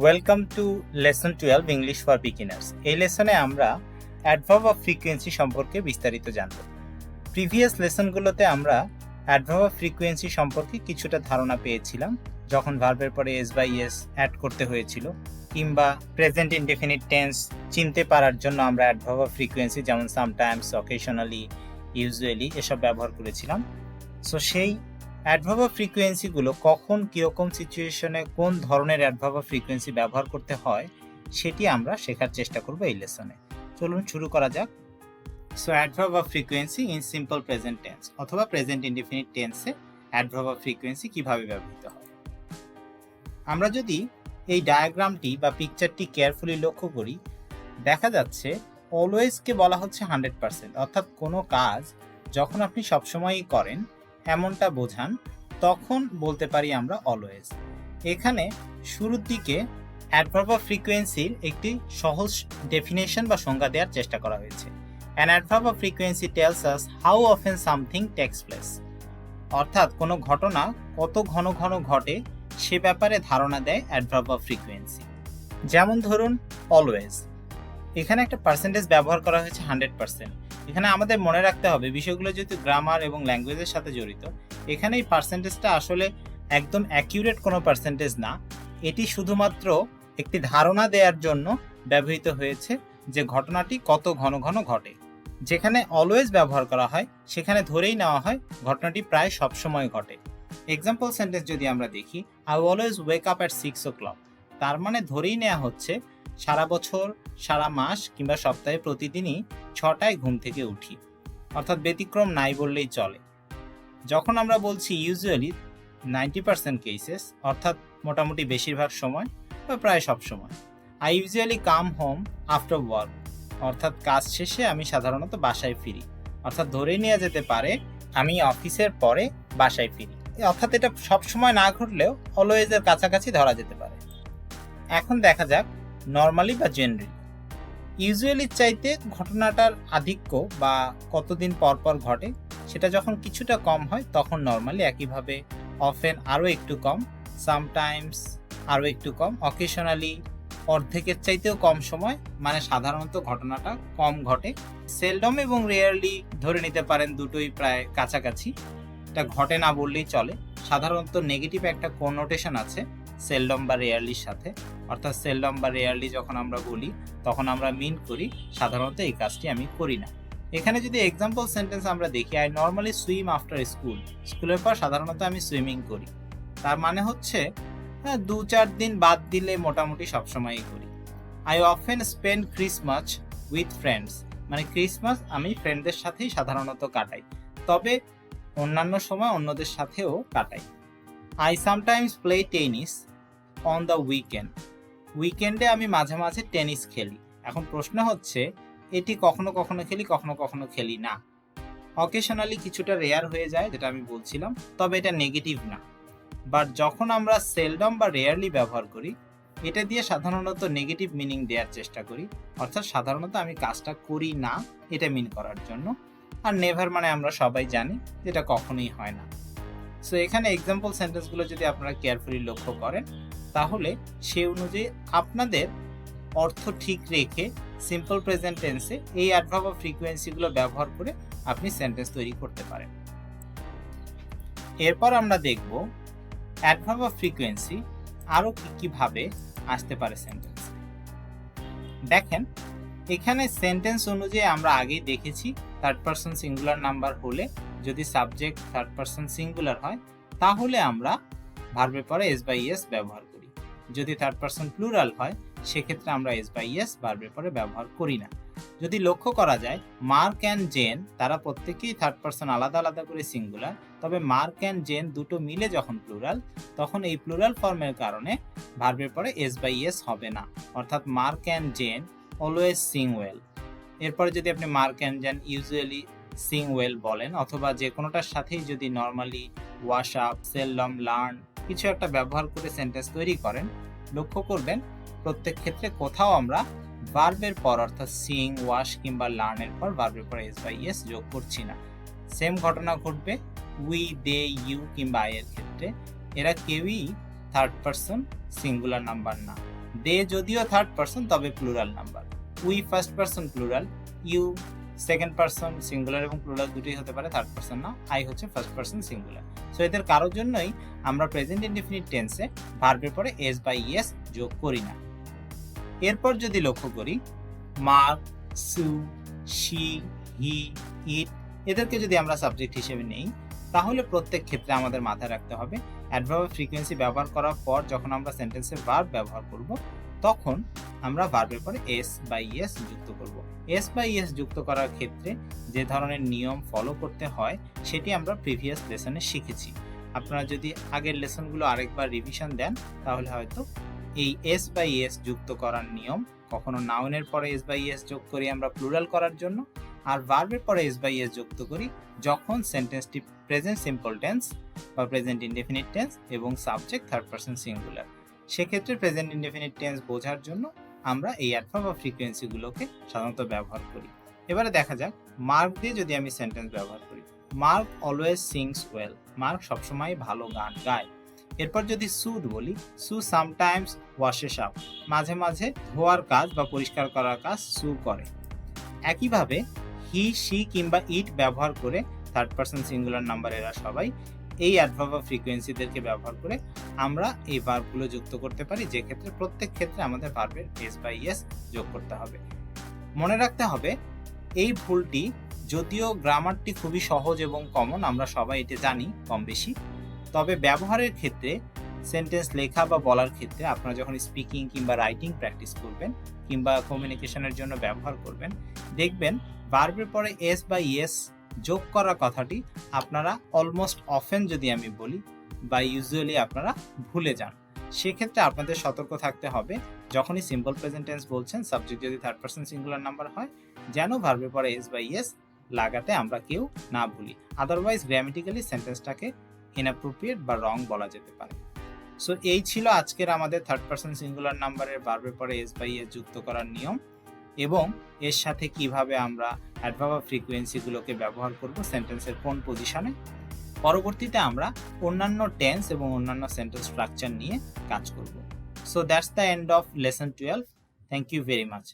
Welcome to lesson 12 English for beginners. এই লেসনে আমরা adverb of frequency সম্পর্কে বিস্তারিত জানব। প্রিভিয়াস লেসনগুলোতে আমরা অ্যাডভার্ব অফ ফ্রিকোয়েন্সি সম্পর্কে কিছুটা ধারণা পেয়েছিলাম, যখন ভার্বের পরে এস বাই এস অ্যাড করতে হয়েছিল, কিংবা প্রেজেন্ট ইনডেফিনিট টেন্স চিনতে পারার জন্য আমরা অ্যাডভার্ব অফ ফ্রিকোয়েন্সি যেমন সামটাইমস, অকেশনালি, ইউজুয়ালি এসব ব্যবহার করেছিলাম। সো সেই অ্যাডভার্ব অফ ফ্রিকোয়েন্সিগুলো কখন কীরকম সিচুয়েশনে কোন ধরনের অ্যাডভার্ব অফ ফ্রিকোয়েন্সি ব্যবহার করতে হয় সেটি আমরা শেখার চেষ্টা করব এই লেসনে। চলুন শুরু করা যাক। So adverb of frequency in simple present tense অথবা প্রেজেন্ট ইনডেফিনিট টেন্সে অ্যাডভার্ব অফ ফ্রিকোয়েন্সি কিভাবে ব্যবহৃত হয়। আমরা যদি এই ডায়াগ্রামটি বা পিকচারটি কেয়ারফুলি লক্ষ্য করি, দেখা যাচ্ছে অলওয়েজকে বলা হচ্ছে 100%, অর্থাৎ কোনো কাজ যখন আপনি সবসময়ই করেন এমনটা বোঝান, তখন বলতে পারি আমরা অলওয়েজ। এখানে শুরুর দিকে অ্যাডভার্ব অফ ফ্রিকোয়েন্সির একটি সহজ ডেফিনেশন বা সংজ্ঞা দেওয়ার চেষ্টা করা হয়েছে। An adverb of frequency tells us how often something tax place, অর্থাৎ কোনো ঘটনা কত ঘন ঘন ঘটে সে ব্যাপারে ধারণা দেয় অ্যাডভার্ব অফ ফ্রিকোয়েন্সি। যেমন ধরুন অলওয়েজ, এখানে একটা পার্সেন্টেজ ব্যবহার করা হয়েছে 100%। এখানে আমাদের মনে রাখতে হবে বিষয়গুলো যেহেতু গ্রামার এবং ল্যাঙ্গুয়েজের সাথে জড়িত, এখানে এই পার্সেন্টেজটা আসলে একদম অ্যাকিউরেট কোনো পার্সেন্টেজ না, এটি শুধুমাত্র একটি ধারণা দেওয়ার জন্য ব্যবহৃত হয়েছে যে ঘটনাটি কত ঘন ঘন ঘটে। যেখানে অলওয়েজ ব্যবহার করা হয় সেখানে ধরেই নেওয়া হয় ঘটনাটি প্রায় সবসময় ঘটে। এক্সাম্পল সেন্টেন্স যদি আমরা দেখি, I always wake up at 6 o'clock, তার মানে ধরেই নেওয়া হচ্ছে সারা বছর, সারা মাস কিংবা সপ্তাহে প্রতিদিনই 6টায় ঘুম থেকে উঠি, অর্থাৎ ব্যতিক্রম নাই বললেই চলে। যখন আমরা বলছি ইউজুয়ালি 90% কেসেস, অর্থাৎ মোটামুটি বেশিরভাগ সময় বা প্রায় সব সময়। I usually come home after work, অর্থাৎ কাজ শেষে আমি সাধারণত বাসায় ফিরি, অর্থাৎ ধরেই নেওয়া যেতে পারে আমি অফিসের পরে বাসায় ফিরি, অর্থাৎ এটা সবসময় না ঘটলেও অলওয়েজের কাছাকাছি ধরা যেতে পারে। এখন দেখা যাক নর্মালি বা জেনারেলি। ইউজুয়ালির চাইতে ঘটনাটার আধিক্য বা কতদিন পর পর ঘটে সেটা যখন কিছুটা কম হয় তখন নর্মালি, একইভাবে অফেন আরও একটু কম, সামটাইমস আরও একটু কম, অকেশনালি অর্ধেকের চাইতেও কম সময়, মানে সাধারণত ঘটনাটা কম ঘটে। সেলডম এবং রেয়ারলি ধরে নিতে পারেন দুটোই প্রায় কাছাকাছি, এটা ঘটে না বললেই চলে। সাধারণত নেগেটিভ একটা কোনোটেশন আছে সেলডম বা রেয়ারলির সাথে, অর্থাৎ সেলডম বা রেয়ারলি যখন আমরা বলি তখন আমরা মিন করি সাধারণত এই কাজটি আমি করি না। এখানে যদি এক্সাম্পল সেন্টেন্স আমরা দেখি, I normally swim after school, স্কুলের পর সাধারণত আমি সুইমিং করি, তার মানে হচ্ছে 2-4 দিন বাদ দিলে মোটামুটি সবসময়ই করি। I often spend Christmas with friends, মানে ক্রিসমাস আমি ফ্রেন্ডদের সাথেই সাধারণত কাটাই, তবে অন্যান্য সময় অন্যদের সাথেও কাটাই। I sometimes play tennis on the weekend, উইকেন্ডে আমি মাঝে মাঝে টেনিস খেলি। এখন প্রশ্ন হচ্ছে এটি কখনো কখনো খেলি, কখনো কখনো খেলি না। অকেশনালি কিছুটা রেয়ার হয়ে যায় যেটা আমি বলছিলাম, তবে এটা নেগেটিভ না। বাট যখন আমরা সেলডম বা রেয়ারলি ব্যবহার করি, এটা দিয়ে সাধারণত নেগেটিভ মিনিং দেওয়ার চেষ্টা করি, অর্থাৎ সাধারণত আমি কাজটা করি না এটা মিন করার জন্য। আর নেভার মানে আমরা সবাই জানি যেটা কখনোই হয় না। সো এখানে এক্সাম্পল সেন্টেন্সগুলো যদি আপনারা কেয়ারফুলি লক্ষ্য করেন তাহলে সে অনুযায়ী আপনাদের অর্থ ঠিক রেখে সিম্পল প্রেজেন্ট টেন্সে এই অ্যাডভার্ব অফ ফ্রিকোয়েন্সিগুলো ব্যবহার করে আপনি সেন্টেন্স তৈরি করতে পারেন। এরপর আমরা দেখব অ্যাডভার্ব অফ ফ্রিকোয়েন্সি আরও কিভাবে আসতে পারে সেন্টেন্স। দেখেন এখানে সেন্টেন্স অনুযায়ী আমরা আগেই দেখেছি থার্ড পারসন সিঙ্গুলার নাম্বার হলে যদি সাবজেক্ট থার্ড পারসন সিঙ্গুলার হয় তাহলে আমরা ভার্বের পরে এস বাই এস ব্যবহার করি। যদি থার্ড পারসন প্লুরাল হয় সেক্ষেত্রে আমরা এস বাই এস ভার্বের পরে ব্যবহার করি না। যদি লক্ষ্য করা যায় মার্ক অ্যান্ড জেন তারা প্রত্যেকেই থার্ড পারসন আলাদা আলাদা করে সিঙ্গুলার, তবে মার্ক অ্যান্ড জেন দুটো মিলে যখন প্লুরাল তখন এই প্লুরাল ফর্মের কারণে ভার্বের পরে এস বাই এস হবে না, অর্থাৎ Mark and Jane always sing well. এরপরে যদি আপনি Mark and Jane usually sing well বলেন, অথবা যে কোনোটার সাথেই যদি normally wash up, seldom, learn কিছু একটা ব্যবহার করে সেন্টেন্স তৈরি করেন, লক্ষ্য করবেন প্রত্যেক ক্ষেত্রে কোথাও আমরা ভার্বের পর অর্থাৎ সিং, ওয়াশ কিংবা লার্নের পর ভার্বের পর এস বাই এস যোগ করছি না। সেম ঘটনা ঘটবে উই, দে, ইউ কিংবা আই এর ক্ষেত্রে, এরা কেউই থার্ড পারসন সিঙ্গুলার নাম্বার না। দে যদিও থার্ড পারসন তবে plural number, we first person plural, you second person singular এবং প্লুরাল দুটোই হতে পারে, থার্ড পারসন না, আই হচ্ছে ফার্স্ট পারসন সিঙ্গুলার। সো এদের কারোর জন্যই আমরা প্রেজেন্ট ইনডেফিনিট টেন্সে ভার্বের পরে এস বা ইএস যোগ করি না। এরপর যদি লক্ষ্য করি, মার্ক, সু, শি, হি, ইট এদেরকে যদি আমরা সাবজেক্ট হিসেবে নেই, তাহলে প্রত্যেক ক্ষেত্রে আমাদের মাথায় রাখতে হবে অ্যাডভার্ব অফ ফ্রিকোয়েন্সি ব্যবহার করার পর যখন আমরা সেন্টেন্সে ভার্ব ব্যবহার করব, তখন আমরা ভার্বের পরে এস বা ইএস যুক্ত করব। এস বা ইএস যুক্ত করার ক্ষেত্রে যে ধরনের নিয়ম ফলো করতে হয় সেটি আমরা প্রিভিয়াস লেসনে শিখেছি। আপনারা যদি আগের লেসনগুলো আরেকবার রিভিশন দেন, তাহলে হয়তো এই এস বা ইএস যুক্ত করার নিয়ম, কখনো নাউনের পরে এস বা ইএস যোগ করি আমরা প্লুরাল করার জন্য, আর ভার্বের পরে এস বা ইএস যুক্ত করি যখন সেন্টেন্সটি প্রেজেন্ট সিম্পল টেন্স বা প্রেজেন্ট ইনডেফিনিট টেন্স এবং সাবজেক্ট থার্ড পারসন সিঙ্গুলার। সেক্ষেত্রে প্রেজেন্ট ইনডেফিনিট টেন্স বোঝার জন্য আমরা এই অ্যাডভার্ব অফ ফ্রিকোয়েন্সিগুলোকে সাধারণত ব্যবহার করি। এবারে দেখা যাক, মার্ক দিয়ে যদি আমি সেন্টেন্স ব্যবহার করি, mark always sings well, mark সবসময় ভালো গান গায়। এরপর যদি সুদ বলি, সু সামটাইমস ওয়াশেস আপ, মাঝে মাঝে ধোয়ার কাজ বা পরিষ্কার করার কাজ সু করে। একইভাবে হি, শি কিংবা ইট ব্যবহার করে থার্ড পারসন সিঙ্গুলার নাম্বার এরা সবাই এই অ্যাডভার্ব অফ ফ্রিকোয়েন্সিদেরকে ব্যবহার করে আমরা এই ভার্বগুলো যুক্ত করতে পারি, যে ক্ষেত্রে প্রত্যেক ক্ষেত্রে আমাদের ভার্বের এস বা ইএস যোগ করতে হবে। মনে রাখতে হবে এই ভুলটি, যদিও গ্রামারটি খুবই সহজ এবং কমন, আমরা সবাই এটা জানি কম বেশি, তবে ব্যবহারের ক্ষেত্রে সেন্টেন্স লেখা বা বলার ক্ষেত্রে আপনারা যখন স্পিকিং কিংবা রাইটিং প্র্যাকটিস করবেন কিংবা কমিউনিকেশনের জন্য ব্যবহার করবেন, দেখবেন ভার্বের পরে এস বা ইএস যোগ করা কথাটি আপনারা অলমোস্ট অফেন যদি আমি বলি বা ইউজুয়ালি আপনারা ভুলে যান। সেক্ষেত্রে আপনাদের সতর্ক থাকতে হবে, যখনই সিম্পল প্রেজেন্ট টেন্স বলছেন, সাবজেক্ট যদি থার্ড পারসন সিঙ্গুলার নাম্বার হয়, যেন ভার্বের পরে এস বা ইএস লাগাতে আমরা কেউ না ভুলি, আদারওয়াইজ গ্রামেটিক্যালি সেন্টেন্সটাকে ইনঅ্যাপ্রোপ্রিয়েট বা রং বলা যেতে পারে। সো এই ছিল আজকের আমাদের থার্ড পারসন সিঙ্গুলার নাম্বারের ভার্বের পরে এস বা ইএস যুক্ত করার নিয়ম এবং এর সাথে কিভাবে আমরা অ্যাডভার্ব অফ ফ্রিকোয়েন্সিগুলোকে ব্যবহার করব সেন্টেন্সের কোন পজিশনে। পরবর্তীতে আমরা অন্যান্য টেন্স এবং অন্যান্য সেন্টেন্স স্ট্রাকচার নিয়ে কাজ করব। So that's the end of lesson 12। Thank you very much.